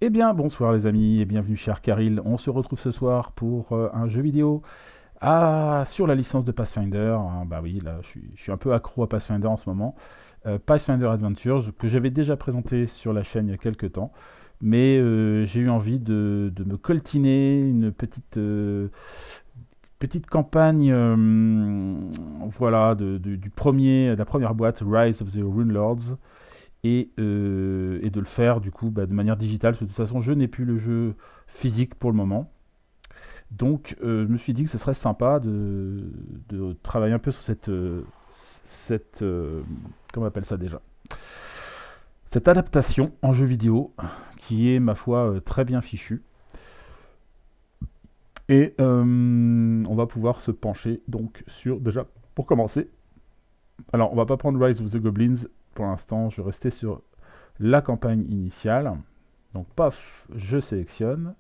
Eh bien, bonsoir les amis et bienvenue chez Arcaril. On se retrouve ce soir pour un jeu vidéo sur la licence de Pathfinder. Bah oui, là, je suis un peu accro à Pathfinder en ce moment. Pathfinder Adventures, que j'avais déjà présenté sur la chaîne il y a quelques temps. Mais j'ai eu envie de me coltiner une petite campagne voilà, de la première boîte, Rise of the Rune Lords et de le faire du coup de manière digitale, parce que de toute façon je n'ai plus le jeu physique pour le moment. Donc je me suis dit que ce serait sympa de travailler un peu sur comment on appelle ça déjà, cette adaptation en jeu vidéo qui est ma foi très bien fichue. Et on va pouvoir se pencher donc sur, déjà pour commencer, alors on va pas prendre Rise of the Goblins pour l'instant, je vais rester sur la campagne initiale. Donc paf, je sélectionne.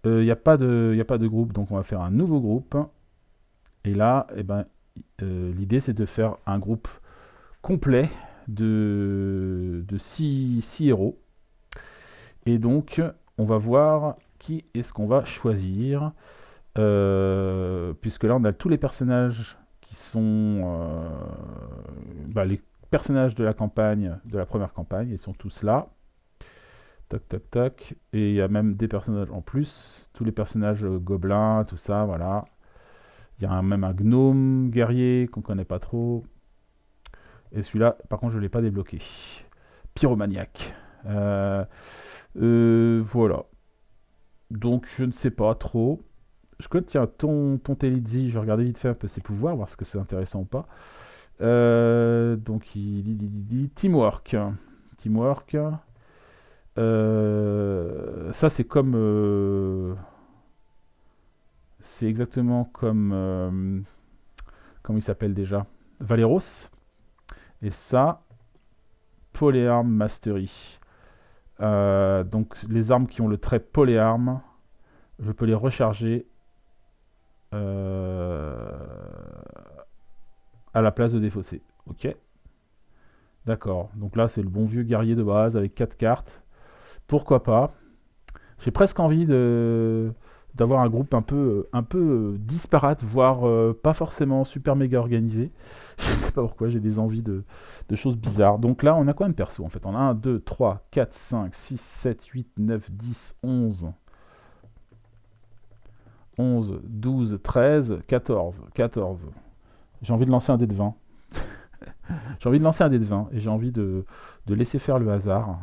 Il n'y a pas de groupe, donc on va faire un nouveau groupe. Et là, l'idée c'est de faire un groupe complet de 6 héros. Et donc, on va voir qui est-ce qu'on va choisir. Puisque là, on a tous les personnages qui sont les personnages de la campagne, de la première campagne. Ils sont tous là. Tac, tac, tac. Et il y a même des personnages en plus. Tous les personnages gobelins, tout ça, voilà. Il y a même un gnome guerrier qu'on connaît pas trop. Et celui-là, par contre, je ne l'ai pas débloqué. Pyromaniaque. Voilà. Donc, je ne sais pas trop. Je connais, tiens, ton Telizzi, je vais regarder vite fait un peu ses pouvoirs, voir ce que c'est intéressant ou pas. Donc, il dit Teamwork. Teamwork. Ça, c'est comme. C'est exactement comme. Comment il s'appelle déjà, Valeros. Et ça, Polearm Mastery. Donc, les armes qui ont le trait Polearm, je peux les recharger euh, à la place de défausser. Ok. D'accord. Donc là, c'est le bon vieux guerrier de base avec 4 cartes. Pourquoi pas. J'ai presque envie d'avoir un groupe un peu disparate, voire pas forcément super méga organisé. Je sais pas pourquoi, j'ai des envies de choses bizarres. Donc là, on a combien de persos en fait? On a 1, 2, 3, 4, 5, 6, 7, 8, 9, 10, 11, 11, 12, 13, 14. 14. J'ai envie de lancer un dé de 20. J'ai envie de lancer un dé de 20 et j'ai envie de laisser faire le hasard.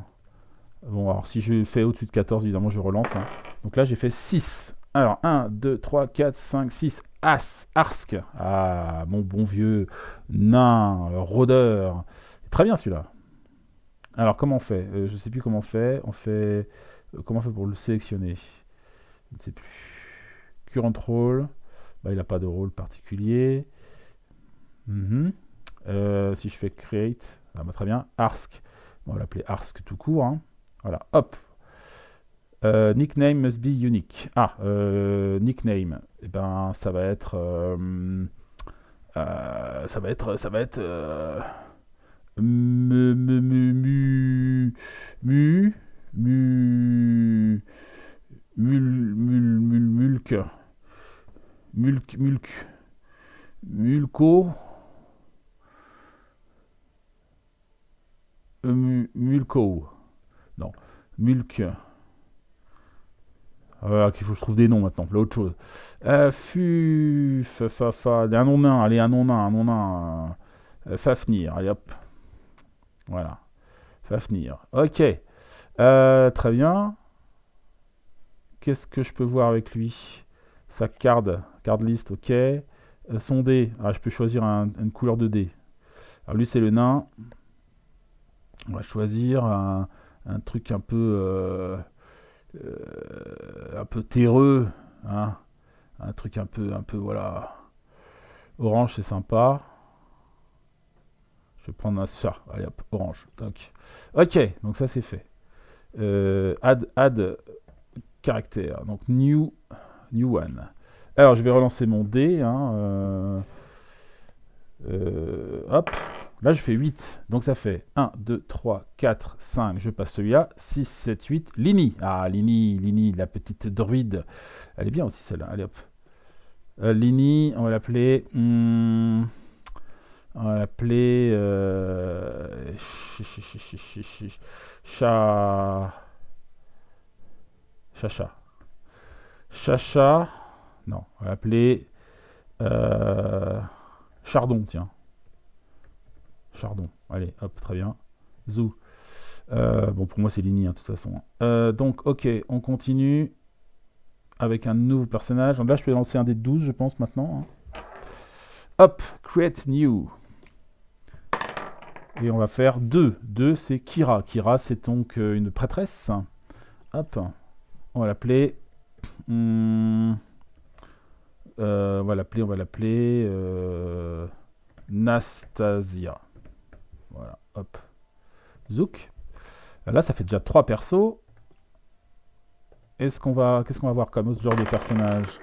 Bon, alors si je fais au-dessus de 14, évidemment, je relance. Hein. Donc là, j'ai fait 6. Alors, 1, 2, 3, 4, 5, 6. As, Arsk. Ah, mon bon vieux nain, rôdeur. Très bien celui-là. Alors, comment on fait je ne sais plus comment on fait. Comment on fait pour le sélectionner? Je ne sais plus. Current role. Bah, il n'a pas de rôle particulier. Mhm. Si je fais create, bah, très bien. Arsk. Bon, on va l'appeler Arsk tout court. Hein. Voilà, hop. Nickname must be unique. Nickname. Eh ben, ça va être, mu, mu, mu, mu, mu, mu, mulk, mulk, mulco, mulco. Non, mulk. Voilà, qu'il faut que je trouve des noms maintenant, l'autre chose. Un nom nain, allez, un nom nain. Fafnir, allez hop, voilà. Fafnir, ok. Très bien. Qu'est-ce que je peux voir avec lui? Sa card list, ok. Son dé, je peux choisir une couleur de dé. Alors lui, c'est le nain. On va choisir un truc un peu terreux, hein. Un truc un peu, voilà. Orange, c'est sympa. Je vais prendre ça. Allez hop, orange. Ok, donc ça c'est fait. Add caractère. Donc new one. Alors je vais relancer mon dé. Hein, hop. Là, je fais 8. Donc, ça fait 1, 2, 3, 4, 5. Je passe celui-là. 6, 7, 8. Lini. Ah, Lini, la petite druide. Elle est bien aussi, celle-là. Allez, hop. Lini, on va l'appeler... on va l'appeler... Cha... Chacha. Chacha. Non, on va l'appeler... Chardon, tiens. Chardon. Allez, hop, très bien. Zou. Bon, pour moi, c'est Lini, hein, de toute façon. Donc, ok, on continue avec un nouveau personnage. Donc là, je peux lancer un des 12, je pense, maintenant. Hein. Hop, create new. Et on va faire 2. 2, c'est Kira. Kira, c'est donc une prêtresse. Hop, on va l'appeler... on va l'appeler Nastasia. Voilà, hop. Zouk. Là, ça fait déjà 3 persos. Qu'est-ce qu'on va voir comme autre genre de personnage?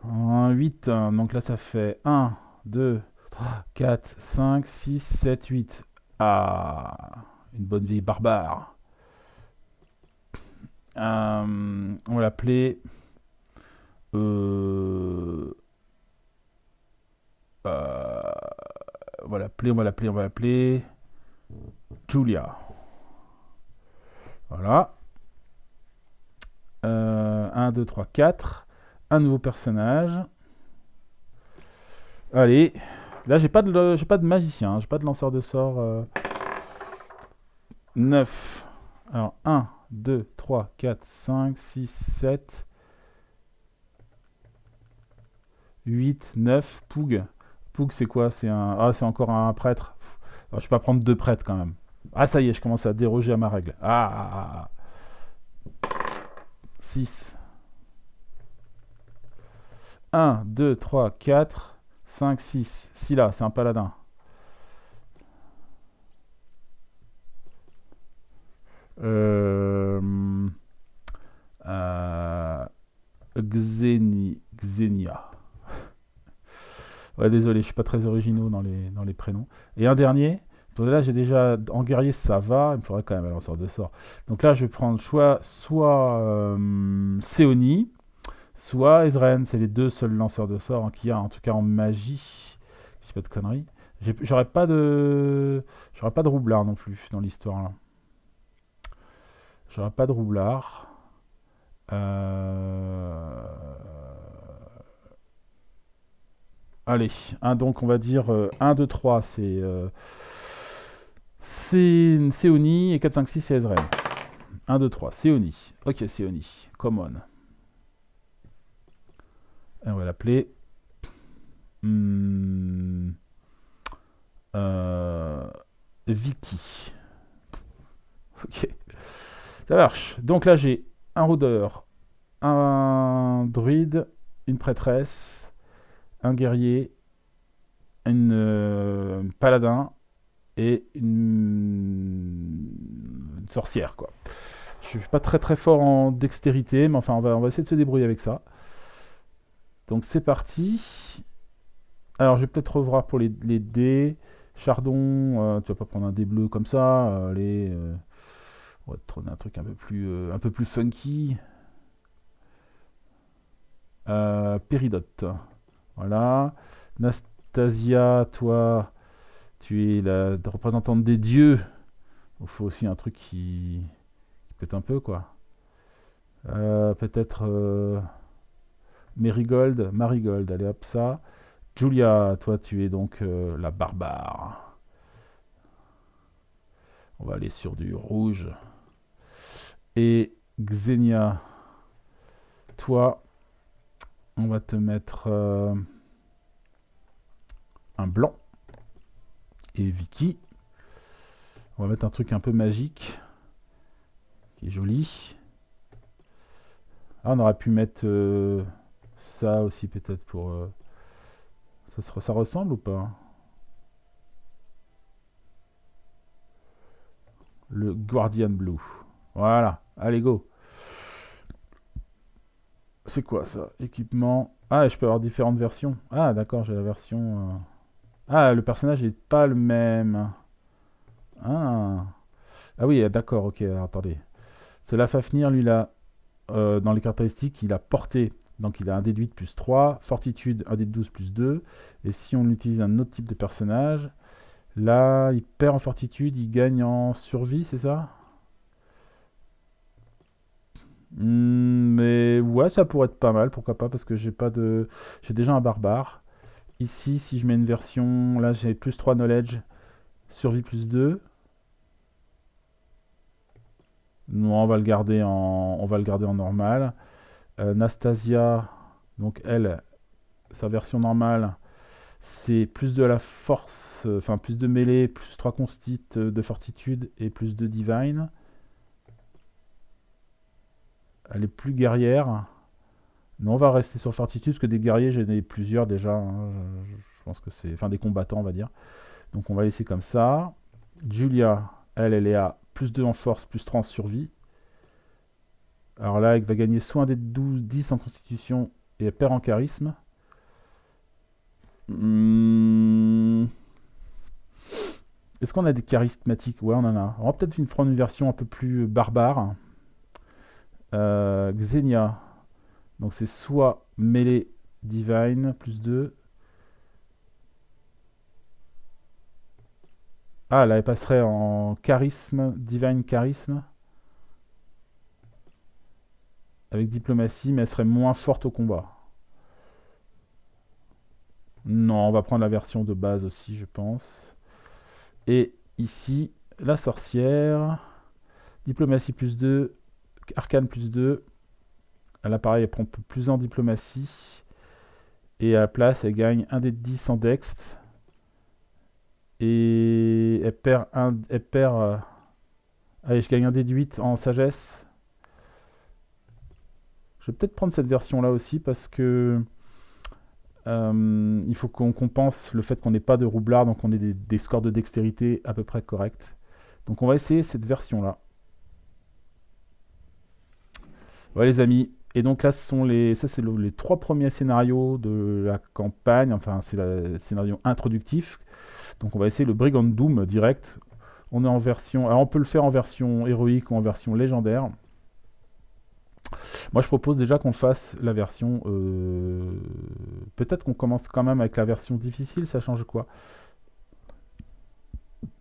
Un 8. Donc là, ça fait 1, 2, 3, 4, 5, 6, 7, 8. Ah, une bonne vieille barbare. On va l'appeler... on va l'appeler Julia. Voilà. 1, 2, 3, 4. Un nouveau personnage. Allez. Là, j'ai pas de magicien. J'ai pas de lanceur de sorts. 9. Alors, 1, 2, 3, 4, 5, 6, 7, 8, 9. Poug. Poug, c'est quoi? C'est un... Ah, c'est encore un prêtre. Alors, je vais pas prendre 2 prêtres, quand même. Ah, ça y est, je commence à déroger à ma règle. 6. 1, 2, 3, 4, 5, 6. Si là, c'est un paladin. Xenia. Ouais, désolé, je suis pas très originaux dans les prénoms. Et un dernier. Donc là, j'ai déjà en guerrier, ça va. Il me faudrait quand même un lanceur de sort. Donc là, je vais prendre soit Seoni, soit Ezren. C'est les deux seuls lanceurs de sort qu'il y a, en tout cas en magie. Je dis pas de conneries. J'aurais pas de roublard non plus dans l'histoire là. J'aurais pas de roublard. Allez, donc on va dire 1, 2, 3, c'est Seoni et 4, 5, 6, c'est Ezreal. 1, 2, 3, Seoni. Ok, Seoni, come on. Et on va l'appeler... Vicky. Ok, ça marche. Donc là, j'ai un rôdeur, un druide, une prêtresse, un guerrier, une paladin et une sorcière, quoi. Je suis pas très très fort en dextérité, mais enfin, on va essayer de se débrouiller avec ça. Donc c'est parti. Alors, je vais peut-être revoir pour les dés. Chardon, tu vas pas prendre un dé bleu comme ça. Allez, on va te trouver un truc un peu plus funky. Péridote. Voilà. Nastasia, toi, tu es la représentante des dieux. Il faut aussi un truc qui pète un peu, quoi. Peut-être Marigold, allez hop, ça. Julia, toi, tu es donc la barbare. On va aller sur du rouge. Et Xenia, toi, on va te mettre un blanc. Et Vicky, on va mettre un truc un peu magique, qui est joli. Ah, on aurait pu mettre ça aussi peut-être pour... ça ressemble ou pas? Le Guardian Blue. Voilà, allez go. C'est quoi ça? Équipement. Ah, je peux avoir différentes versions. Ah, d'accord, j'ai la version... Ah, le personnage n'est pas le même. Ah, ah oui, d'accord, ok, alors, attendez. Cela Fafnir, lui, là, dans les caractéristiques, il a portée. Donc il a un D8 plus 3, fortitude un D12 plus 2. Et si on utilise un autre type de personnage, là, il perd en fortitude, il gagne en survie, c'est ça? Mais ouais, ça pourrait être pas mal, pourquoi pas, parce que j'ai pas de. J'ai déjà un barbare. Ici, si je mets une version, là j'ai plus 3 knowledge, survie plus 2. Non, on va le garder en normal. Nastasia, donc elle, sa version normale, c'est plus de la force, enfin plus de mêlée, plus 3 constit de fortitude et plus de divine. Elle est plus guerrière. Non, on va rester sur fortitude parce que des guerriers, j'en ai plusieurs déjà, hein. Je pense que c'est. Enfin, des combattants, on va dire. Donc on va laisser comme ça. Julia, elle, elle est à plus 2 en force, plus 3 en survie. Alors là, elle va gagner soit un des 12, 10 en constitution et elle perd en charisme. Hmm. Est-ce qu'on a des charismatiques? Ouais, on en a. On va peut-être prendre une version un peu plus barbare. Xenia. Donc c'est soit mêlée divine, plus 2. Ah, là, elle passerait en charisme, divine charisme, avec diplomatie, mais elle serait moins forte au combat. Non, on va prendre la version de base aussi, je pense. Et ici, la sorcière, diplomatie plus 2, arcane plus 2. Elle pareil, elle prend plus en diplomatie. Et à la place, elle gagne un des 10 en dext. Et elle perd un. Elle perd. Allez, je gagne un des 8 en sagesse. Je vais peut-être prendre cette version-là aussi parce que il faut qu'on compense le fait qu'on n'ait pas de roublard, donc on ait des scores de dextérité à peu près corrects. Donc on va essayer cette version-là. Ouais les amis. Et donc là, ça c'est les 3 premiers scénarios de la campagne. Enfin, c'est le scénario introductif. Donc on va essayer le Brigand Doom direct. On est en version. Alors on peut le faire en version héroïque ou en version légendaire. Moi je propose déjà qu'on fasse la version. Peut-être qu'on commence quand même avec la version difficile, ça change quoi?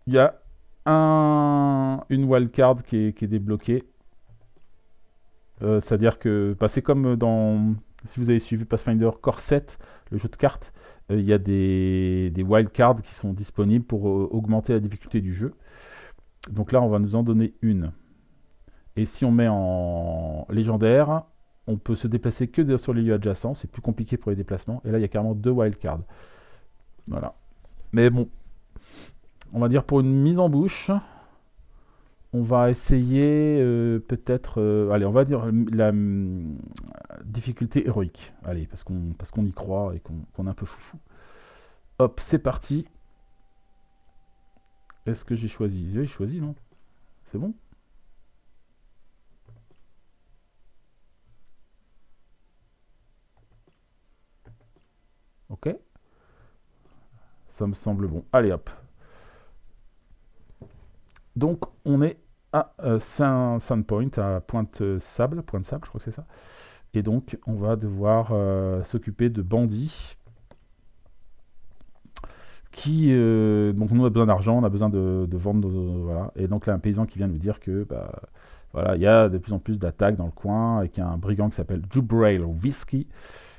Il y a une wildcard qui est débloquée. C'est-à-dire que bah, c'est comme dans. Si vous avez suivi Pathfinder Core 7, le jeu de cartes, il y a des wildcards qui sont disponibles pour augmenter la difficulté du jeu. Donc là, on va nous en donner une. Et si on met en légendaire, on peut se déplacer que sur les lieux adjacents. C'est plus compliqué pour les déplacements. Et là, il y a carrément 2 wildcards. Voilà. Mais bon, on va dire pour une mise en bouche, on va essayer peut-être. Allez, on va dire la difficulté héroïque. Allez, parce qu'on y croit et qu'on est un peu foufou. Hop, c'est parti. Est-ce que j'ai choisi? J'ai choisi, non? C'est bon? Ok. Ça me semble bon. Allez, hop. Donc, on est à Sandpoint, à Pointe-Sable, Pointe-Sable, je crois que c'est ça. Et donc, on va devoir s'occuper de bandits qui. Donc, nous, on a besoin d'argent, on a besoin de vendre voilà. Et donc, là, un paysan qui vient nous dire que. Bah, voilà, il y a de plus en plus d'attaques dans le coin avec un brigand qui s'appelle Jubrail Whisky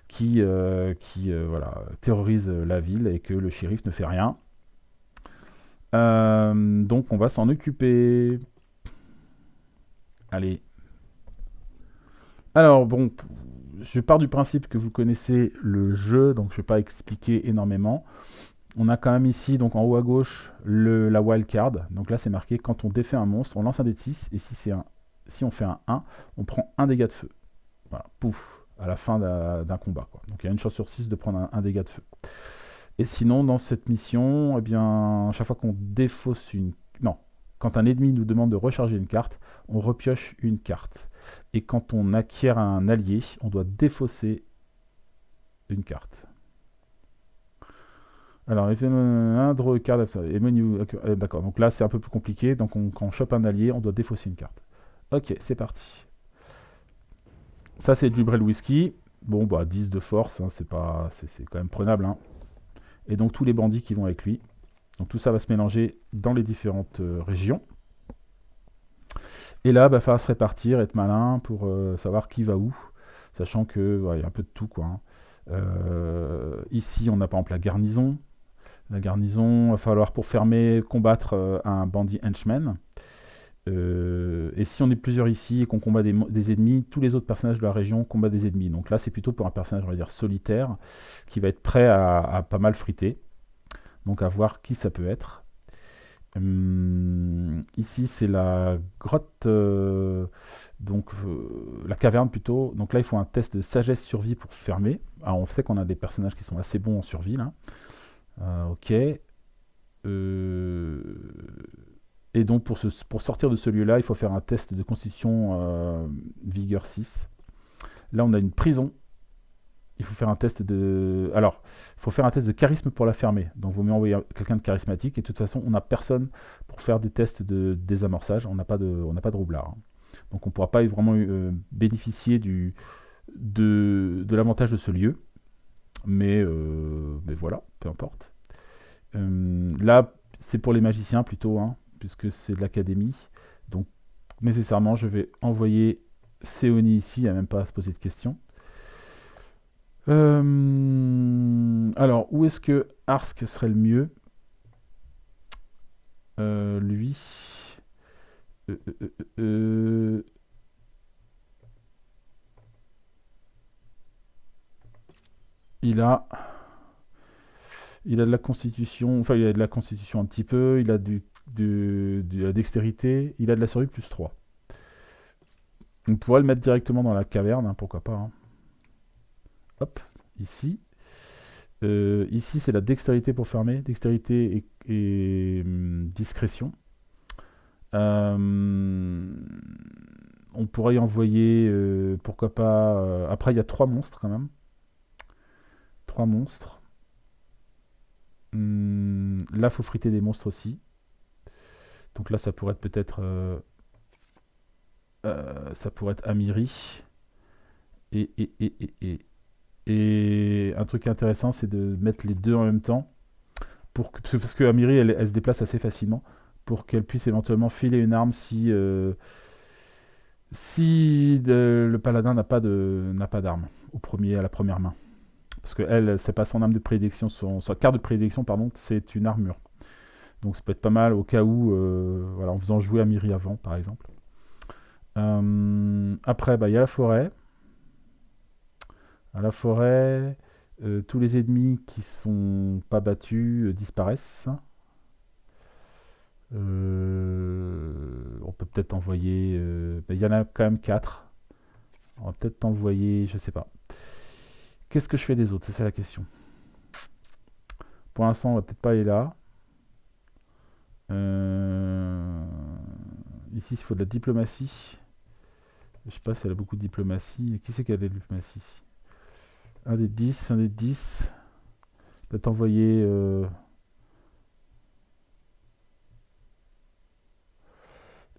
qui voilà, terrorise la ville et que le shérif ne fait rien. Donc on va s'en occuper. Allez. Alors bon, je pars du principe que vous connaissez le jeu, donc je ne vais pas expliquer énormément. On a quand même ici, donc en haut à gauche, la wildcard. Donc là c'est marqué quand on défait un monstre, on lance un dé de 6 et si on fait un 1, on prend un dégât de feu. Voilà, pouf, à la fin d'un combat, quoi. Donc il y a une chance sur 6 de prendre un dégât de feu. Et sinon, dans cette mission, eh bien, chaque fois qu'on défausse une. Non, quand un ennemi nous demande de recharger une carte, on repioche une carte. Et quand on acquiert un allié, on doit défausser une carte. Alors, il fait un draw card. Et menu. D'accord, donc là c'est un peu plus compliqué. Donc quand on chope un allié, on doit défausser une carte. Ok, c'est parti. Ça c'est du Brel Whisky. Bon, bah 10 de force, hein, c'est pas, c'est quand même prenable. Hein. Et donc tous les bandits qui vont avec lui. Donc tout ça va se mélanger dans les différentes régions. Et là, il va falloir se répartir, être malin pour savoir qui va où. Sachant que ouais, y a un peu de tout, quoi. Hein. Ici, on a par exemple la garnison. La garnison, il va falloir pour fermer, combattre un bandit henchman. Et si on est plusieurs ici et qu'on combat des ennemis, tous les autres personnages de la région combattent des ennemis. Donc là, c'est plutôt pour un personnage, on va dire, solitaire, qui va être prêt à pas mal friter. Donc à voir qui ça peut être. Ici, c'est la grotte, la caverne plutôt. Donc là, il faut un test de sagesse survie pour fermer. Alors, on sait qu'on a des personnages qui sont assez bons en survie là. Ok. Et donc pour sortir de ce lieu-là, il faut faire un test de constitution vigueur 6. Là, on a une prison. Il faut faire un test de... Alors, il faut faire un test de charisme pour la fermer. Donc, vaut mieux envoyer quelqu'un de charismatique. Et de toute façon, on n'a personne pour faire des tests de désamorçage. On n'a pas de roublard. Hein. Donc, on ne pourra pas vraiment bénéficier de l'avantage de ce lieu. Mais voilà, peu importe. Là, c'est pour les magiciens plutôt, hein, puisque c'est de l'académie. Donc, nécessairement, je vais envoyer Céoni ici. Il n'y a même pas à se poser de questions. Alors, où est-ce que Arsk serait le mieux? Lui. Il a de la constitution, enfin il a de la constitution un petit peu, il a de la dextérité, il a de la survie plus 3. On pourrait le mettre directement dans la caverne, hein, pourquoi pas. Hein. Hop, ici. Ici, c'est la dextérité pour fermer. Dextérité et discrétion. On pourrait y envoyer, pourquoi pas... après, il y a 3 monstres quand même. 3 monstres. Là, il faut friter des monstres aussi. Donc là, ça pourrait être peut-être... ça pourrait être Amiri. Et un truc intéressant, c'est de mettre les deux en même temps. Parce que Amiri, elle se déplace assez facilement. Pour qu'elle puisse éventuellement filer une arme si le paladin n'a pas d'arme à la première main. Parce que elle, c'est pas son arme de prédilection, sa carte de prédilection, pardon, c'est une armure. Donc ça peut être pas mal au cas où, voilà, en faisant jouer Amiri avant, par exemple. Après, il y a la forêt. À la forêt, tous les ennemis qui sont pas battus disparaissent. On peut peut-être envoyer... il y en a quand même 4. On va peut-être envoyer... Je sais pas. Qu'est-ce que je fais des autres? C'est ça la question. Pour l'instant, on va peut-être pas aller là. Ici, il faut de la diplomatie. Je sais pas si elle a beaucoup de diplomatie. Qui c'est qui a de la diplomatie ici? Un des 10. Peut-être envoyer...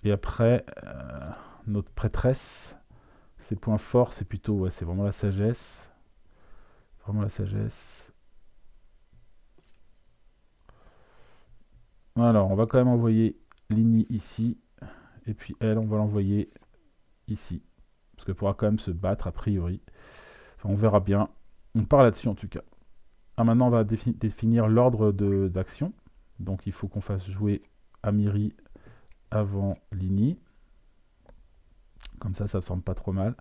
Et après, notre prêtresse, ses points forts, c'est plutôt... Ouais, c'est vraiment la sagesse. Vraiment la sagesse. Alors, on va quand même envoyer Lini ici. Et puis elle, on va l'envoyer ici. Parce qu'elle pourra quand même se battre, a priori. Enfin, on verra bien. On part là-dessus, en tout cas. Ah, maintenant, on va définir l'ordre d'action. Donc, il faut qu'on fasse jouer Amiri avant Lini. Comme ça me semble pas trop mal.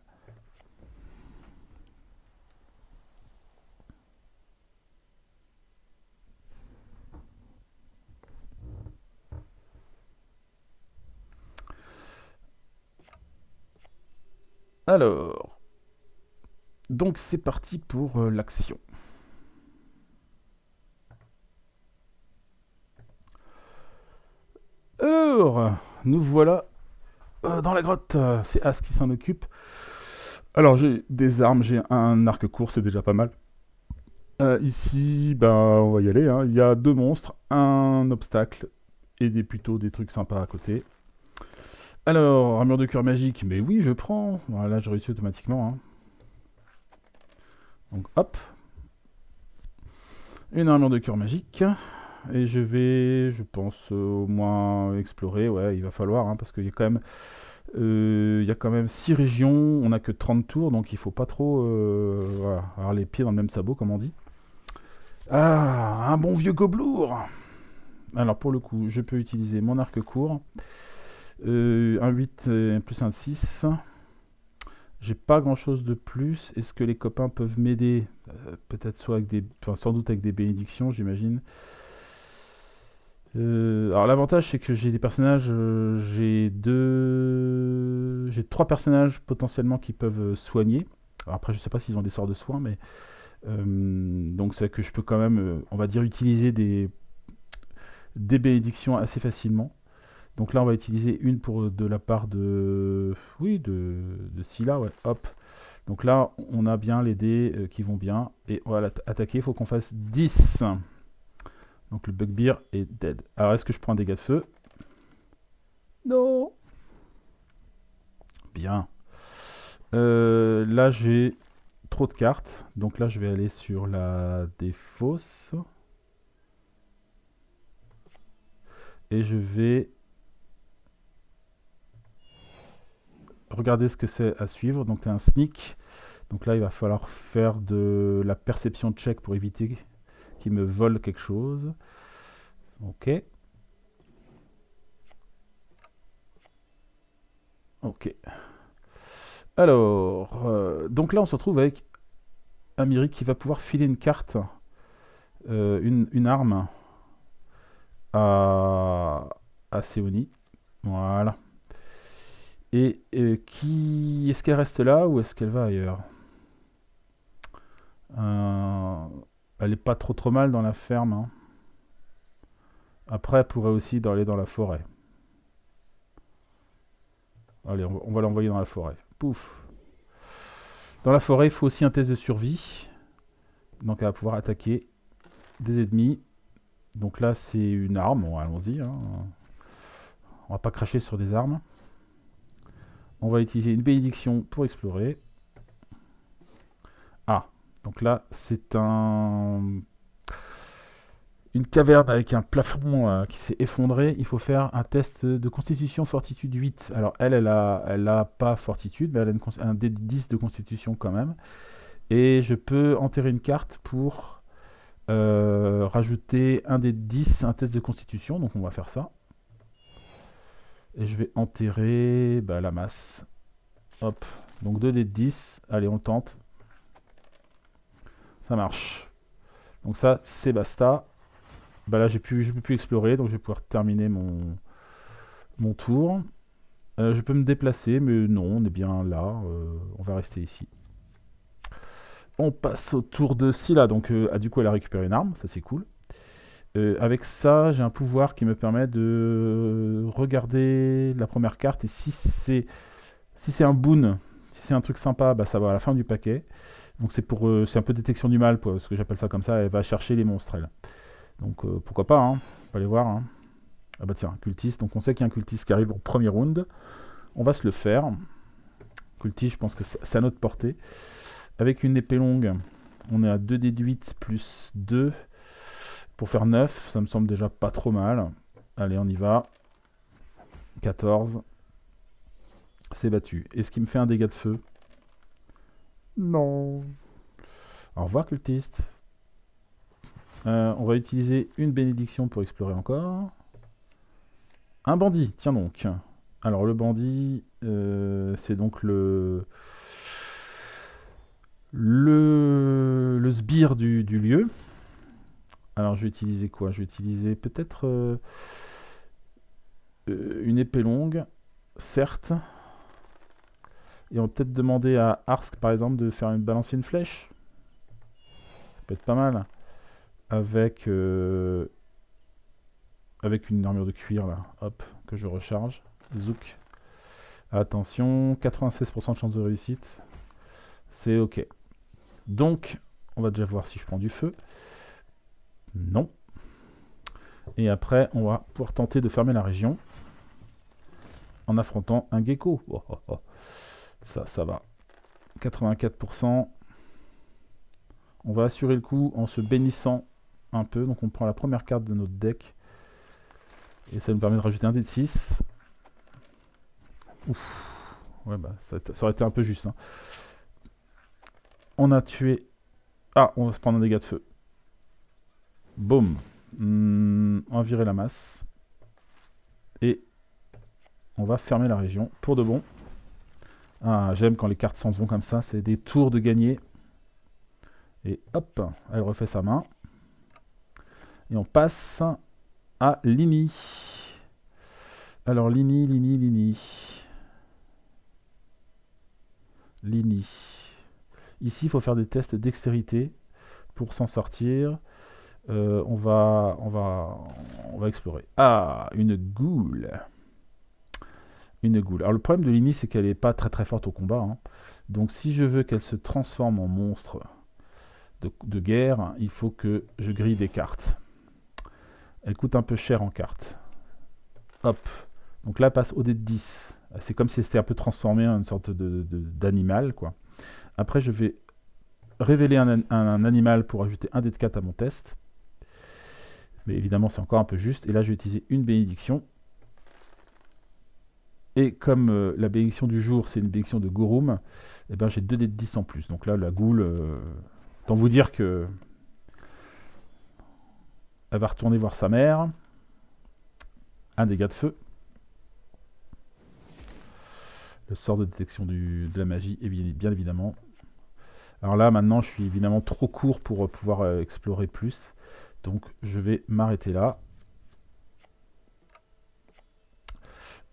Alors, donc c'est parti pour l'action. Alors, nous voilà dans la grotte. C'est As qui s'en occupe. Alors, j'ai des armes, j'ai un arc court, c'est déjà pas mal. Ici, ben, on va y aller, hein. Il y a deux monstres, un obstacle et plutôt des trucs sympas à côté. Alors, armure de cœur magique, mais oui, je prends. Voilà, je réussis automatiquement, hein. Donc, hop, une armure de cœur magique. Et je vais, je pense, au moins explorer. Ouais, il va falloir, hein, parce qu'il y a quand même, il y a quand même 6 régions. On n'a que 30 tours, donc il faut pas trop voilà, avoir les pieds dans le même sabot, comme on dit. Ah, un bon vieux gobelour. Alors, pour le coup, je peux utiliser mon arc court. Un 8 plus un 6. J'ai pas grand chose de plus. Est-ce que les copains peuvent m'aider? Peut-être soit avec des. Enfin, sans doute avec des bénédictions, j'imagine. Alors l'avantage c'est que j'ai des personnages, j'ai trois personnages potentiellement qui peuvent soigner. Alors après je sais pas s'ils ont des sorts de soins, mais donc c'est que je peux quand même, on va dire utiliser des bénédictions assez facilement. Donc là on va utiliser une pour de la part de, oui de Scylla, ouais, hop. Donc là on a bien les dés qui vont bien et on va attaquer. Il faut qu'on fasse 10. Donc le bugbear est dead. Alors est-ce que je prends un dégât de feu? Non. Bien. Là j'ai trop de cartes. Donc là je vais aller sur la défausse. Et je vais regarder ce que c'est à suivre. Donc c'est un sneak. Donc là il va falloir faire de la perception check pour éviter qu'il me vole quelque chose. Ok. Ok. Alors, donc là on se retrouve avec Amiri qui va pouvoir filer une carte, une arme à, à Seoni. Voilà. Et qui est-ce qu'elle reste là ou est-ce qu'elle va ailleurs? Euh, Elle est pas trop mal dans la ferme, hein. Après, elle pourrait aussi aller dans la forêt. Allez, on va l'envoyer dans la forêt. Pouf. Dans la forêt, il faut aussi un test de survie. Donc elle va pouvoir attaquer des ennemis. Donc là, c'est une arme. Bon, allons-y, hein. On va pas cracher sur des armes. On va utiliser une bénédiction pour explorer. Ah, donc là, c'est une caverne avec un plafond qui s'est effondré. Il faut faire un test de constitution fortitude 8. Alors elle a pas fortitude, mais elle a un D10 de constitution quand même. Et je peux enterrer une carte pour rajouter un D10, un test de constitution. Donc on va faire ça. Et je vais enterrer la masse. Hop. Donc 2 D10. Allez, on tente. Ça marche. Donc ça, c'est basta. Là, je peux plus explorer, donc je vais pouvoir terminer mon tour. Je peux me déplacer, mais non, on est bien là. On va rester ici. On passe au tour de Scylla. Donc, du coup, elle a récupéré une arme, ça c'est cool. Avec ça, j'ai un pouvoir qui me permet de regarder la première carte. Et si c'est un boon, si c'est un truc sympa, ça va à la fin du paquet. Donc c'est un peu détection du mal, ce que j'appelle ça comme ça. Elle va chercher les monstres, elle. Donc pourquoi pas, hein. On va aller voir, hein. Ah bah tiens, cultiste. Donc on sait qu'il y a un cultiste qui arrive au premier round. On va se le faire. Cultiste, je pense que c'est à notre portée. Avec une épée longue, on est à 2 d8 plus 2 pour faire 9. Ça me semble déjà pas trop mal. Allez, on y va. 14. C'est battu. Est-ce qu'il me fait un dégât de feu? Non. Au revoir, cultiste. On va utiliser une bénédiction pour explorer encore. Un bandit, tiens donc. Alors le bandit, c'est donc le sbire du lieu. Alors je vais utiliser quoi? Je vais utiliser peut-être une épée longue, certes. Et on va peut-être demander à Arsk par exemple de faire balancer une flèche. Ça peut être pas mal. Avec, avec une armure de cuir là, hop, que je recharge. Zouk. Attention, 96% de chance de réussite. C'est ok. Donc, On va déjà voir si je prends du feu. Non. Et après, on va pouvoir tenter de fermer la région en affrontant un gecko. Oh, oh, oh. Ça va. 84%. On va assurer le coup en se bénissant un peu. Donc on prend la première carte de notre deck. Et ça nous permet de rajouter un dé de 6. Ouf. Ouais, bah, ça aurait été un peu juste. Hein. On a tué... Ah, on va se prendre un dégât de feu. Boum. On va virer la masse. Et on va fermer la région pour de bon. Ah, j'aime quand les cartes s'en vont comme ça. C'est des tours de gagner. Et hop, elle refait sa main. Et on passe à Lini. Alors Lini. Ici, il faut faire des tests dextérité pour s'en sortir. On va explorer. Ah, une goule. Alors le problème de Lini, c'est qu'elle n'est pas très forte au combat. Hein. Donc si je veux qu'elle se transforme en monstre de guerre, il faut que je grille des cartes. Elle coûte un peu cher en cartes. Hop. Donc là, elle passe au dé de 10. C'est comme si elle s'était un peu transformée en une sorte d'animal, quoi. Après, je vais révéler un animal pour ajouter un dé de 4 à mon test. Mais évidemment, c'est encore un peu juste. Et là, je vais utiliser une bénédiction. Et comme la bénédiction du jour, c'est une bénédiction de Gorum, eh ben, j'ai 2 dés de 10 en plus. Donc là, la goule, autant vous dire que elle va retourner voir sa mère. Un dégât de feu. Le sort de détection de la magie, et bien évidemment. Alors là, maintenant, je suis évidemment trop court pour pouvoir explorer plus. Donc, je vais m'arrêter là.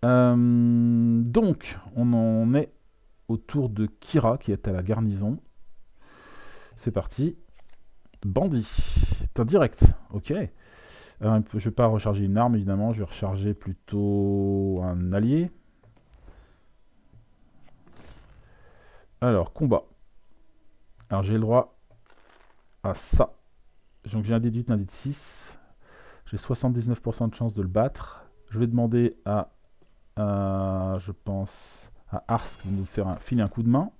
Donc, on en est au tour de Kira, qui est à la garnison. C'est parti. Bandit. T'es en direct. Ok. Je ne vais pas recharger une arme, évidemment. Je vais recharger plutôt un allié. Alors, combat. Alors, j'ai le droit à ça. Donc, j'ai un dé de 8, un dé de 6. J'ai 79% de chance de le battre. Je vais demander à, je pense, à Arsk de nous faire filer un coup de main.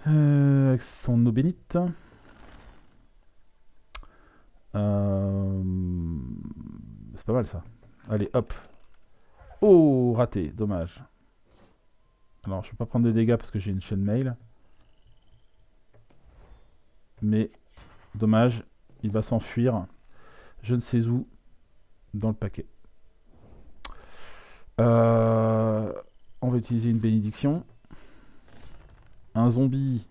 Avec son eau bénite. C'est pas mal ça. Allez, hop. Oh, raté, dommage. Alors, je ne peux pas prendre de dégâts parce que j'ai une chaîne mail. Mais, dommage, il va s'enfuir. Je ne sais où, dans le paquet. On va utiliser une bénédiction. Un zombie.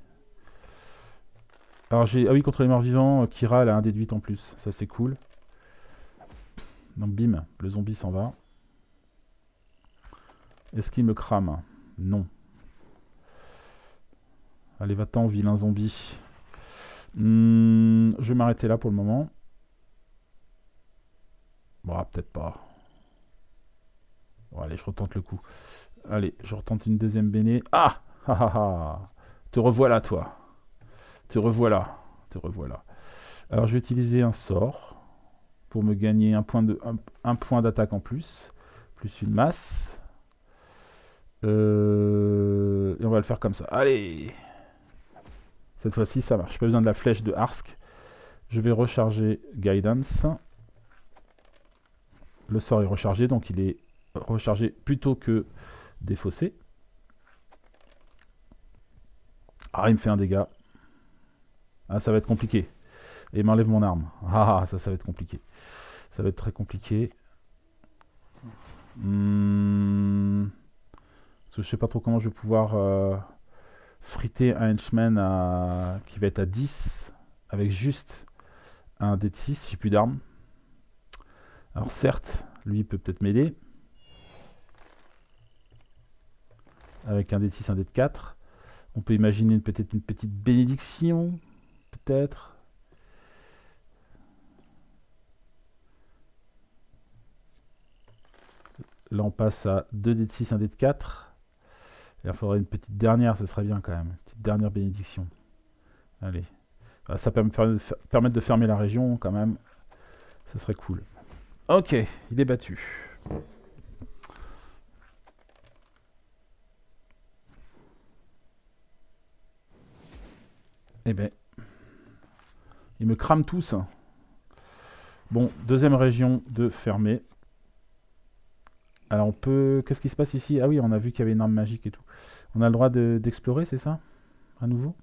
Alors j'ai... Ah oui, contre les morts vivants, Kira elle a un dé de 8 en plus. Ça c'est cool. Donc bim, le zombie s'en va. Est-ce qu'il me crame? Non. Allez, va-t'en, vilain zombie. Je vais m'arrêter là pour le moment. Bon, peut-être pas. Bon, allez, je retente le coup. Allez, je retente une deuxième béné. Ah, ah, ah, ah. Te revoilà, toi. Te revoilà. Alors, je vais utiliser un sort pour me gagner un point d'attaque en plus. Plus une masse. Et on va le faire comme ça. Allez! Cette fois-ci, ça marche. Pas besoin de la flèche de Arsk. Je vais recharger Guidance. Le sort est rechargé, donc il est rechargé plutôt que défaussé. Ah, il me fait un dégât. Ah, ça va être compliqué. Et il m'enlève mon arme. Ah, ça va être compliqué. Ça va être très compliqué. Parce que je sais pas trop comment je vais pouvoir friter un henchman qui va être à 10 avec juste un dé de 6. J'ai plus d'armes. Alors certes, lui il peut peut-être m'aider. Avec un dé de 6, un dé de 4. On peut imaginer peut-être une petite bénédiction. Peut-être. Là on passe à 2 dés de 6, 1 dé de 4. Il faudrait une petite dernière, ce serait bien quand même. Une petite dernière bénédiction. Allez. Ça peut me permettre de fermer la région quand même. Ça serait cool. Ok, il est battu. Eh ben, ils me crament tous. Bon, deuxième région de fermer. Alors on peut... Qu'est-ce qui se passe ici? Ah oui, on a vu qu'il y avait une arme magique et tout. On a le droit d'explorer, c'est ça? À nouveau?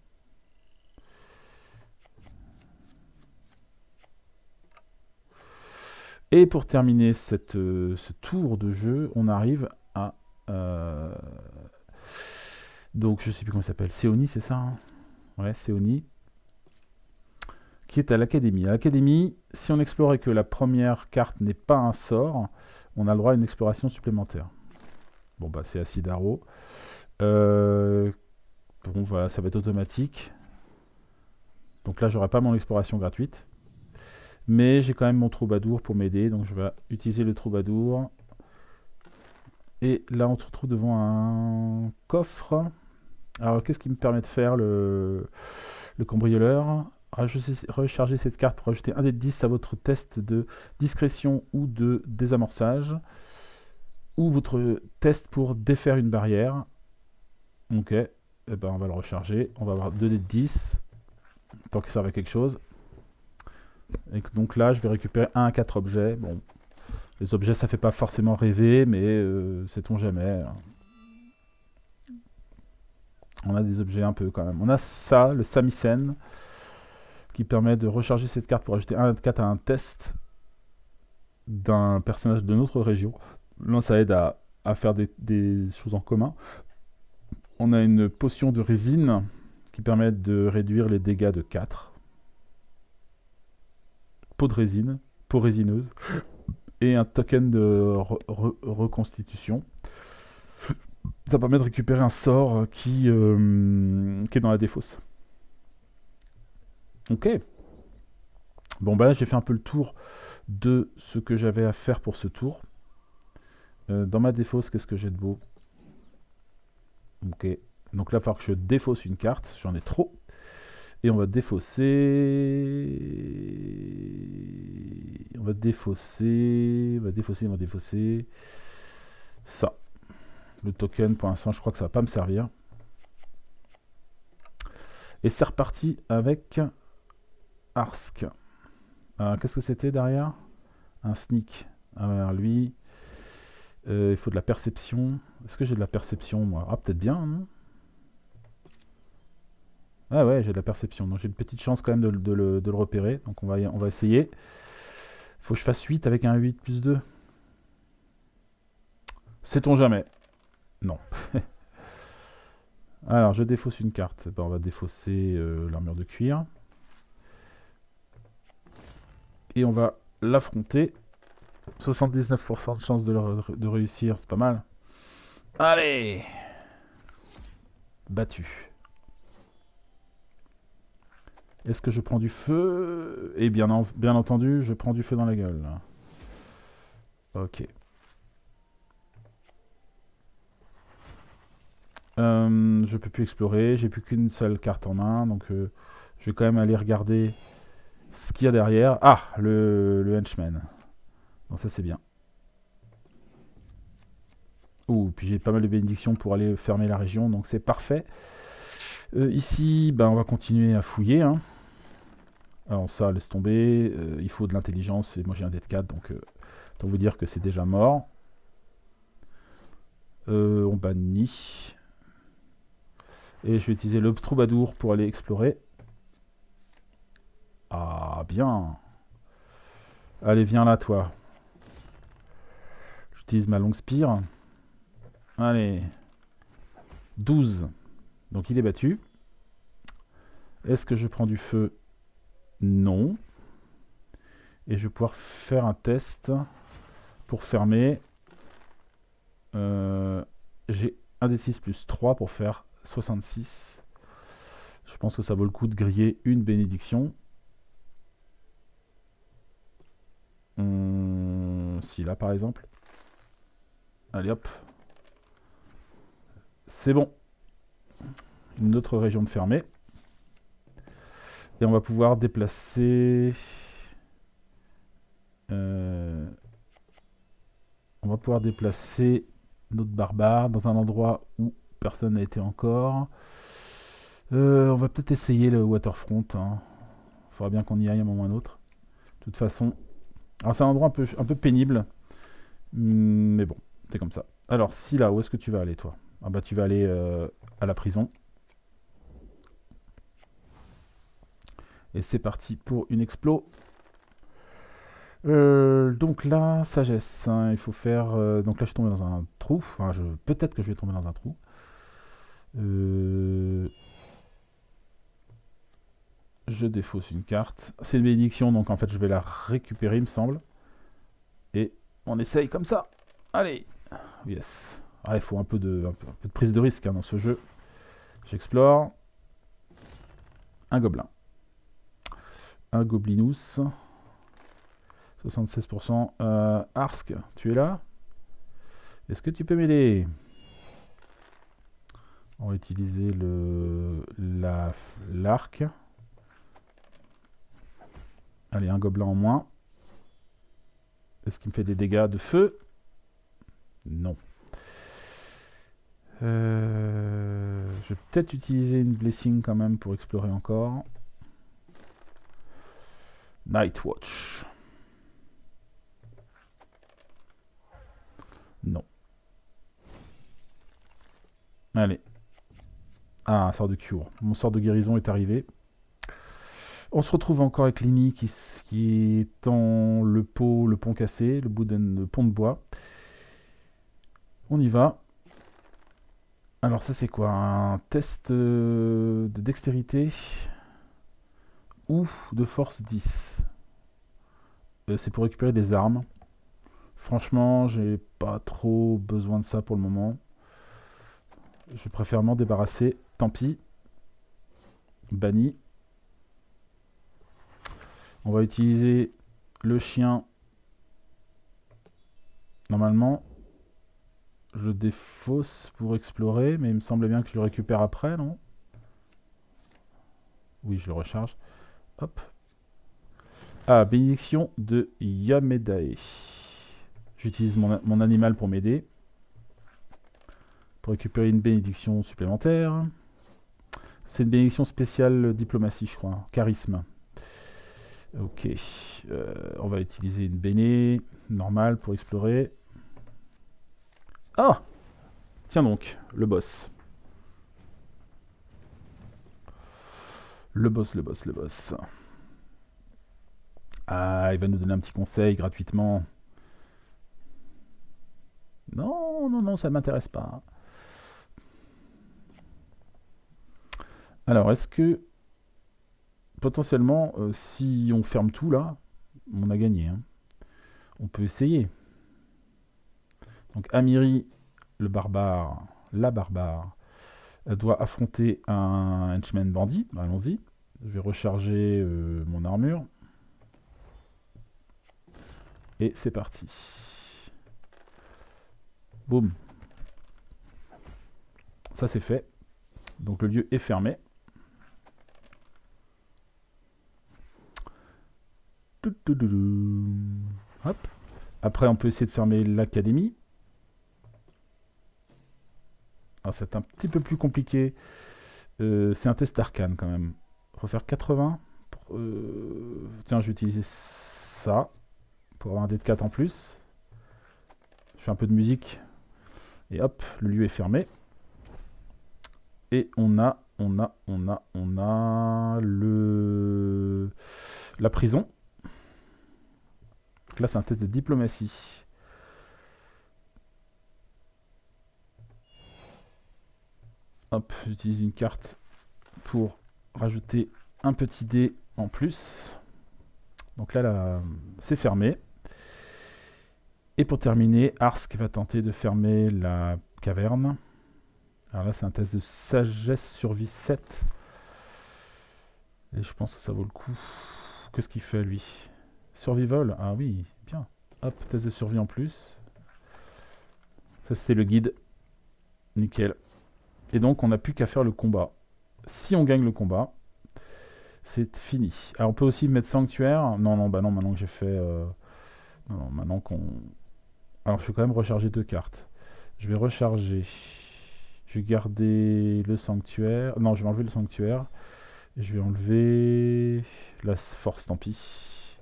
Et pour terminer ce tour de jeu, on arrive à... donc je sais plus comment ça s'appelle. Séonie, c'est ça, hein? Ouais, Séonie. Qui est à l'académie. À l'académie, si on explore et que la première carte n'est pas un sort, on a le droit à une exploration supplémentaire. Bon bah c'est Acidaro. Bon voilà, ça va être automatique. Donc là j'aurai pas mon exploration gratuite. Mais j'ai quand même mon troubadour pour m'aider. Donc je vais utiliser le troubadour. Et là on se retrouve devant un coffre. Alors qu'est-ce qui me permet de faire le cambrioleur? Recharger cette carte pour ajouter un dé de 10 à votre test de discrétion ou de désamorçage. Ou votre test pour défaire une barrière. Ok, eh ben, on va le recharger. On va avoir 2 dés de 10. Tant qu'il serve à quelque chose. Et donc là, je vais récupérer 1 à 4 objets. Bon, les objets, ça fait pas forcément rêver, mais sait-on jamais. On a des objets un peu quand même. On a ça, le Samisen, qui permet de recharger cette carte pour ajouter 1 à 4 à un test d'un personnage de notre région. Là, ça aide à faire des choses en commun. On a une potion de résine qui permet de réduire les dégâts de 4. Peau de résine, peau résineuse. Et un token de reconstitution. Ça permet de récupérer un sort qui est dans la défausse. Ok. Bon bah là j'ai fait un peu le tour de ce que j'avais à faire pour ce tour. Dans ma défausse, qu'est-ce que j'ai de beau? Ok. Donc là il va falloir que je défausse une carte. J'en ai trop. Et on va défausser... On va défausser... On va défausser... Ça. Le token, pour l'instant, je crois que ça va pas me servir. Et c'est reparti avec Arsk. Qu'est-ce que c'était derrière? Un sneak. Alors lui, il faut de la perception. Est-ce que j'ai de la perception, moi? Ah, peut-être bien, non? Ah ouais, j'ai de la perception. Donc j'ai une petite chance quand même de le repérer. Donc on va essayer. Faut que je fasse 8 avec un 8 plus 2. Sait-on jamais? Non. Alors, je défausse une carte. Ben, on va défausser l'armure de cuir. Et on va l'affronter. 79% de chance de réussir, c'est pas mal. Allez! Battu. Est-ce que je prends du feu? Eh bien, bien entendu, je prends du feu dans la gueule. Ok. Je peux plus explorer, j'ai plus qu'une seule carte en main, donc je vais quand même aller regarder ce qu'il y a derrière. Ah, le henchman. Donc ça c'est bien. Ouh, puis j'ai pas mal de bénédictions pour aller fermer la région, donc c'est parfait. Ici, ben, on va continuer à fouiller. Hein. Alors ça, laisse tomber. Il faut de l'intelligence, et moi j'ai un dé de 4, donc autant vous dire que c'est déjà mort. On bannit. Et je vais utiliser le troubadour pour aller explorer. Ah, bien. Allez, viens là, toi. J'utilise ma longue spire. Allez. 12. Donc il est battu. Est-ce que je prends du feu? Non. Et je vais pouvoir faire un test pour fermer. J'ai un des 6 plus 3 pour faire 66. Je pense que ça vaut le coup de griller une bénédiction. Si là par exemple. Allez hop. C'est bon. Une autre région de fermée. Et on va pouvoir déplacer... on va pouvoir déplacer notre barbare dans un endroit où personne n'a été encore. On va peut-être essayer le waterfront. Hein. Faudra bien qu'on y aille à un moment ou à un autre. De toute façon. Alors c'est un endroit un peu pénible. Mais bon, c'est comme ça. Alors si là, où est-ce que tu vas aller toi? Ah bah tu vas aller à la prison. Et c'est parti pour une explo. Donc là, sagesse. Hein, il faut faire... donc là, je suis tombé dans un trou. Enfin, peut-être que je vais tomber dans un trou. Je défausse une carte. C'est une bénédiction, donc en fait, je vais la récupérer, il me semble. Et on essaye comme ça. Allez. Yes. Ah, il faut un peu de prise de risque hein, dans ce jeu. J'explore. Un gobelin. Un goblinous. 76%. Arsk, tu es là? Est-ce que tu peux m'aider? On va utiliser l'arc. Allez, un gobelin en moins. Est-ce qu'il me fait des dégâts de feu? Non. Je vais peut-être utiliser une blessing quand même pour explorer encore. Nightwatch. Non. Allez. Ah, un sort de cure. Mon sort de guérison est arrivé. On se retrouve encore avec Lini qui tend le pont cassé, le pont de bois. On y va. Alors ça c'est quoi? Un test de dextérité ou de force 10. C'est pour récupérer des armes. Franchement, j'ai pas trop besoin de ça pour le moment. Je préfère m'en débarrasser. Tant pis. Banni. On va utiliser le chien. Normalement, je défausse pour explorer, mais il me semblait bien que je le récupère après, non? Oui, je le recharge. Hop. Ah, bénédiction de Yamedae. J'utilise mon animal pour m'aider. Pour récupérer une bénédiction supplémentaire. C'est une bénédiction spéciale diplomatie, je crois. Charisme. Ok. On va utiliser une béné normale pour explorer. Ah! Tiens donc, le boss. Le boss. Ah, il va nous donner un petit conseil gratuitement. Non, ça ne m'intéresse pas. Alors, est-ce que potentiellement, si on ferme tout là, on a gagné. Hein. On peut essayer. Donc, Amiri, le barbare, la barbare, doit affronter un henchman bandit. Allons-y. Je vais recharger mon armure. Et c'est parti. Boum. Ça c'est fait. Donc le lieu est fermé. Hop. Après on peut essayer de fermer l'académie. C'est un petit peu plus compliqué. C'est un test arcane quand même. Il faut faire 80. Tiens, je vais utiliser ça pour avoir un dé de 4 en plus. Je fais un peu de musique. Et hop, le lieu est fermé. Et on a la prison. Donc là, c'est un test de diplomatie. Hop, j'utilise une carte pour rajouter un petit dé en plus. Donc là c'est fermé. Et pour terminer, Arsk va tenter de fermer la caverne. Alors là, c'est un test de sagesse survie 7. Et je pense que ça vaut le coup. Qu'est-ce qu'il fait, lui? Survival? Ah oui, bien. Hop, test de survie en plus. Ça, c'était le guide. Nickel. Et donc, on n'a plus qu'à faire le combat. Si on gagne le combat, C'est fini. Alors on peut aussi mettre sanctuaire. Non, non, bah non, maintenant que j'ai fait... Non, non, maintenant qu'on... Alors je vais quand même recharger 2 cartes. Je vais recharger. Je vais garder le sanctuaire. Non, je vais enlever le sanctuaire. Et je vais enlever la force, tant pis.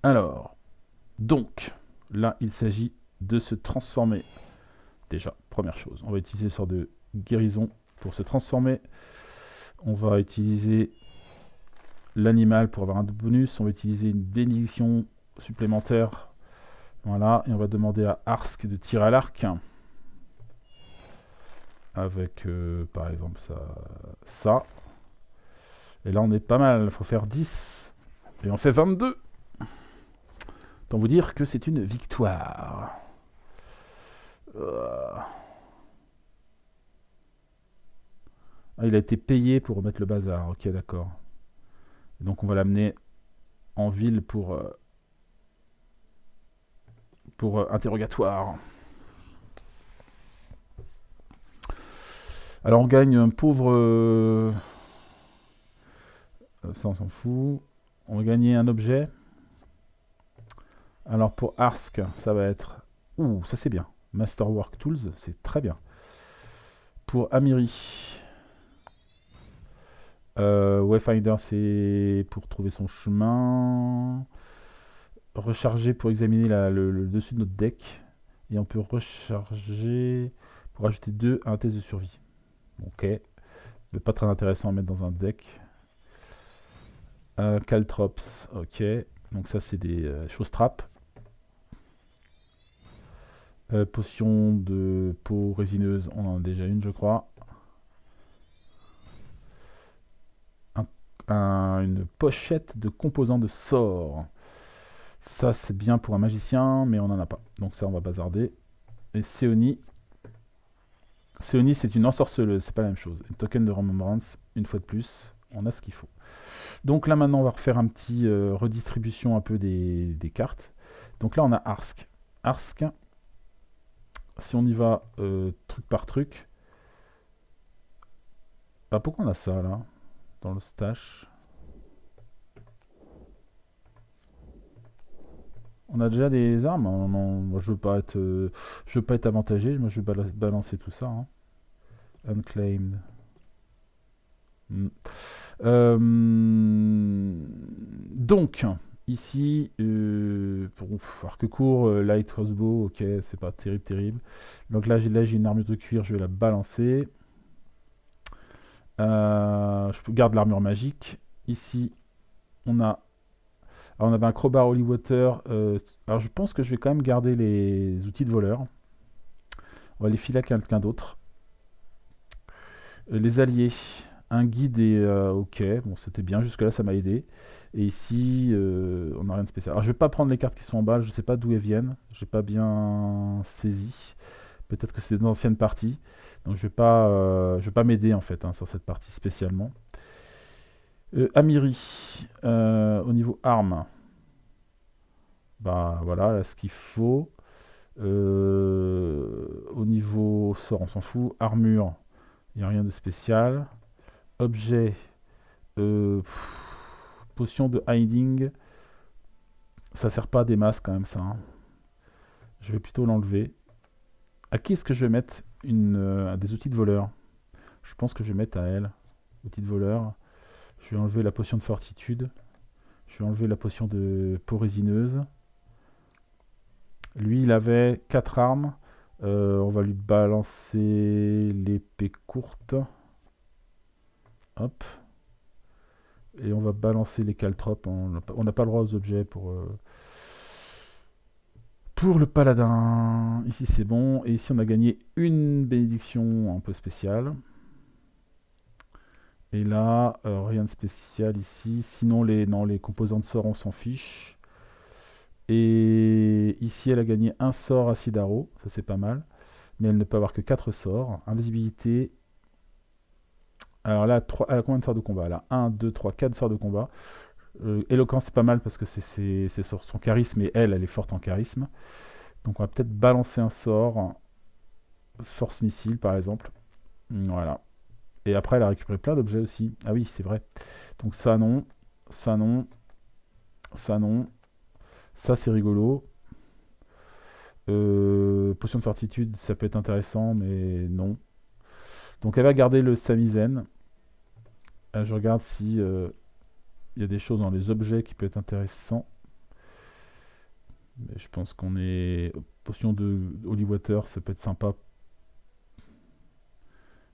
Alors, donc, là, il s'agit de se transformer. Déjà, première chose, on va utiliser le sort de guérison pour se transformer. On va utiliser l'animal pour avoir un bonus. On va utiliser une bénédiction supplémentaire. Voilà, et on va demander à Arsk de tirer à l'arc. Avec, par exemple, ça. Et là, on est pas mal. Il faut faire 10. Et on fait 22. Autant vous dire que c'est une victoire. Ah, il a été payé pour remettre le bazar. Ok, d'accord. Donc on va l'amener en ville pour interrogatoire. Alors on gagne un pauvre... ça on s'en fout. On va gagner un objet. Alors pour Arsk, ça va être... Ouh, ça c'est bien. Masterwork Tools, c'est très bien. Pour Amiri... Wayfinder, c'est pour trouver son chemin. Recharger pour examiner le dessus de notre deck. Et on peut recharger pour ajouter 2 à un test de survie. Ok. Mais pas très intéressant à mettre dans un deck. Caltrops, ok. Donc ça c'est des choses trappes. Potion de peau résineuse, on en a déjà une je crois. Une pochette de composants de sort. Ça c'est bien pour un magicien, mais on n'en a pas. Donc ça on va bazarder. Et Seoni. Seoni c'est une ensorceleuse, c'est pas la même chose. Un token de remembrance, une fois de plus, on a ce qu'il faut. Donc là maintenant on va refaire un petit redistribution un peu des cartes. Donc là on a Arsk. Arsk, si on y va truc par truc. Ah pourquoi on a ça là dans le stash? On a déjà des armes? Non, moi je veux pas être avantagé, moi je vais balancer tout ça. Hein. Unclaimed. Donc, ici, pour arc court, light crossbow, ok, c'est pas terrible, terrible. Donc là, j'ai une armure de cuir, je vais la balancer. Je garde l'armure magique. Ici, on a... Alors, on avait un crowbar holy water. Alors, je pense que je vais quand même garder les outils de voleur. On va les filer à quelqu'un d'autre. Les alliés. Un guide et... ok, bon, c'était bien. Jusque-là, ça m'a aidé. Et ici, on n'a rien de spécial. Alors, je vais pas prendre les cartes qui sont en bas. Je sais pas d'où elles viennent. J'ai pas bien saisi. Peut-être que c'est d'anciennes parties. Donc, je vais pas m'aider, en fait, hein, sur cette partie spécialement. Amiri, au niveau armes, bah voilà, là, ce qu'il faut. Au niveau sort, on s'en fout. Armure, il n'y a rien de spécial. Objet, potion de hiding, ça sert pas à des masses quand même ça. Hein. Je vais plutôt l'enlever. À qui est-ce que je vais mettre des outils de voleur? Je pense que je vais mettre à elle. Outils de voleur. Je vais enlever la potion de fortitude. Je vais enlever la potion de peau résineuse. Lui, il avait 4 armes. On va lui balancer l'épée courte. Hop. Et on va balancer les caltropes. On n'a pas le droit aux objets pour le paladin. Ici, c'est bon. Et ici, on a gagné une bénédiction un peu spéciale. Et là, rien de spécial ici. Sinon, les composants de sort, on s'en fiche. Et ici, elle a gagné un sort acide arrow. Ça, c'est pas mal. Mais elle ne peut avoir que 4 sorts. Invisibilité. Alors là, elle a combien de sorts de combat? Elle a 1, 2, 3, 4 sorts de combat. Éloquence, c'est pas mal parce que c'est sur son charisme. Et elle est forte en charisme. Donc on va peut-être balancer un sort. Force missile, par exemple. Voilà. Et après, elle a récupéré plein d'objets aussi. Ah oui, c'est vrai. Donc ça non, ça non, ça non. Ça c'est rigolo. Potion de fortitude, ça peut être intéressant, mais non. Donc elle va garder le Samizen. Je regarde si il y a des choses dans les objets qui peuvent être intéressants. Mais je pense qu'on est... Potion de Holy Water, ça peut être sympa.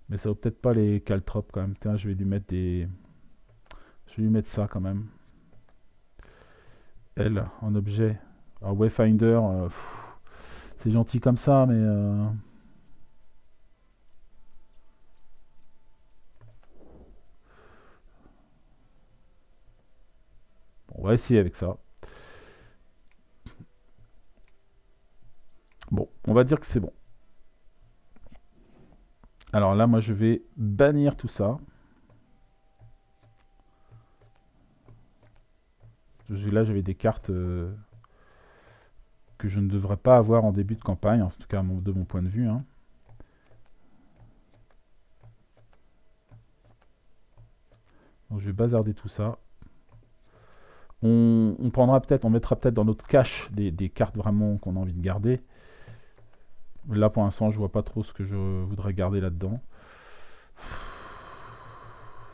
Mais ça vaut peut-être pas les caltropes quand même. Tiens, je vais lui mettre des... Je vais lui mettre ça quand même. Elle, en objet. Alors Wayfinder, c'est gentil comme ça, mais... Bon, on va essayer avec ça. Bon, on va dire que c'est bon. Alors là, moi, je vais bannir tout ça. Là, j'avais des cartes que je ne devrais pas avoir en début de campagne, en tout cas de mon point de vue. Hein. Donc je vais bazarder tout ça. On prendra peut-être, on mettra peut-être dans notre cache des cartes vraiment qu'on a envie de garder. Là pour l'instant je vois pas trop ce que je voudrais garder là-dedans.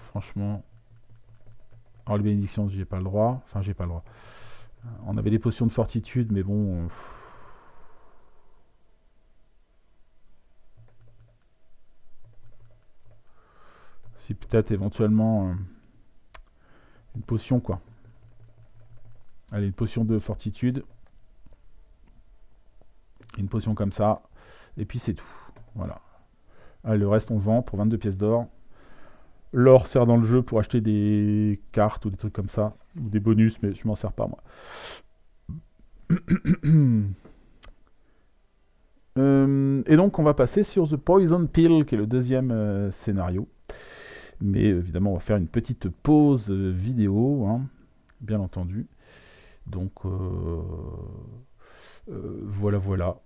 Franchement. Alors les bénédictions, j'ai pas le droit. Enfin j'ai pas le droit. On avait des potions de fortitude, mais bon. Si peut-être éventuellement une potion quoi. Allez, une potion de fortitude. Une potion comme ça. Et puis c'est tout. Voilà. Allez, le reste on vend pour 22 pièces d'or. L'or sert dans le jeu pour acheter des cartes ou des trucs comme ça. Ou des bonus, mais je m'en sers pas moi. Et donc on va passer sur The Poison Pill, qui est le deuxième scénario. Mais évidemment on va faire une petite pause vidéo, hein, bien entendu. Donc voilà, voilà.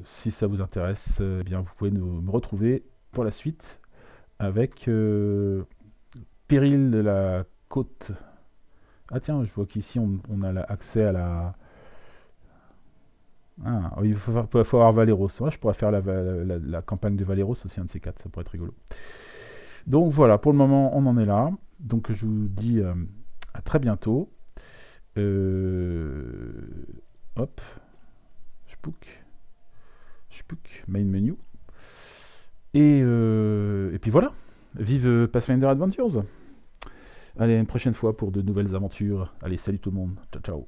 Si ça vous intéresse, eh bien vous pouvez me retrouver pour la suite avec Péril de la Côte. Ah tiens, je vois qu'ici on a accès à la... Ah, oui, il faut avoir Valeros. Ouais, je pourrais faire la campagne de Valeros aussi, un de ces quatre, ça pourrait être rigolo. Donc voilà, pour le moment on en est là. Donc je vous dis à très bientôt. Hop, Spook, main menu. Et puis voilà, vive Pathfinder Adventures. Allez, une prochaine fois pour de nouvelles aventures. Allez, salut tout le monde. Ciao, ciao.